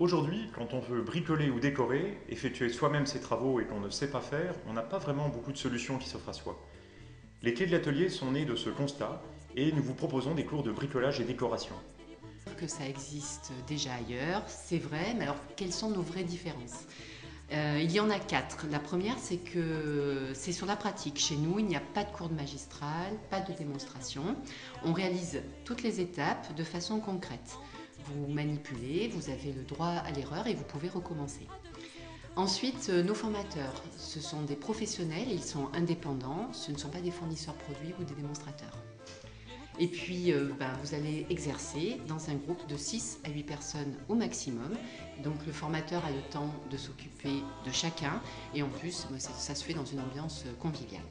Aujourd'hui, quand on veut bricoler ou décorer, effectuer soi-même ses travaux et qu'on ne sait pas faire, on n'a pas vraiment beaucoup de solutions qui s'offrent à soi. Les clés de l'atelier sont nées de ce constat et nous vous proposons des cours de bricolage et décoration. Que ça existe déjà ailleurs, c'est vrai, mais alors quelles sont nos vraies différences? Il y en a quatre. La première, c'est que c'est sur la pratique. Chez nous, il n'y a pas de cours de magistral, pas de démonstration. On réalise toutes les étapes de façon concrète. Vous manipulez, vous avez le droit à l'erreur et vous pouvez recommencer. Ensuite, nos formateurs, ce sont des professionnels, ils sont indépendants, ce ne sont pas des fournisseurs produits ou des démonstrateurs. Et puis, vous allez exercer dans un groupe de 6 à 8 personnes au maximum. Donc le formateur a le temps de s'occuper de chacun et en plus, ça se fait dans une ambiance conviviale.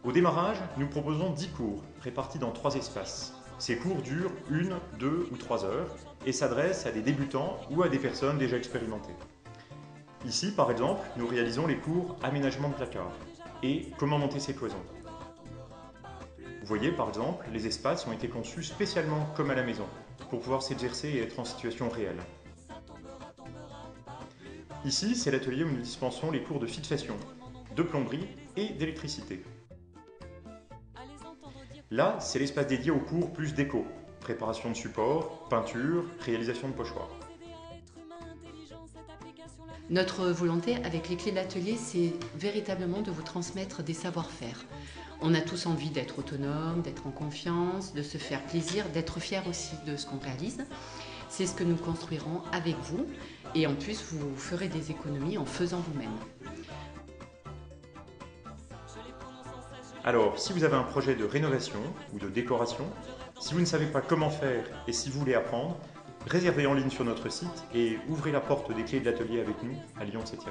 Au démarrage, nous proposons 10 cours répartis dans 3 espaces. Ces cours durent 1, 2 ou 3 heures et s'adressent à des débutants ou à des personnes déjà expérimentées. Ici, par exemple, nous réalisons les cours aménagement de placard et comment monter ses cloisons. Vous voyez, par exemple, les espaces ont été conçus spécialement comme à la maison, pour pouvoir s'exercer et être en situation réelle. Ici, c'est l'atelier où nous dispensons les cours de fixation, de plomberie et d'électricité. Là, c'est l'espace dédié aux cours plus déco, préparation de supports, peinture, réalisation de pochoirs. Notre volonté avec les clés de l'atelier, c'est véritablement de vous transmettre des savoir-faire. On a tous envie d'être autonome, d'être en confiance, de se faire plaisir, d'être fier aussi de ce qu'on réalise. C'est ce que nous construirons avec vous et en plus vous ferez des économies en faisant vous-même. Alors, si vous avez un projet de rénovation ou de décoration, si vous ne savez pas comment faire et si vous voulez apprendre, réservez en ligne sur notre site et ouvrez la porte des clés de l'atelier avec nous à Lyon 7e.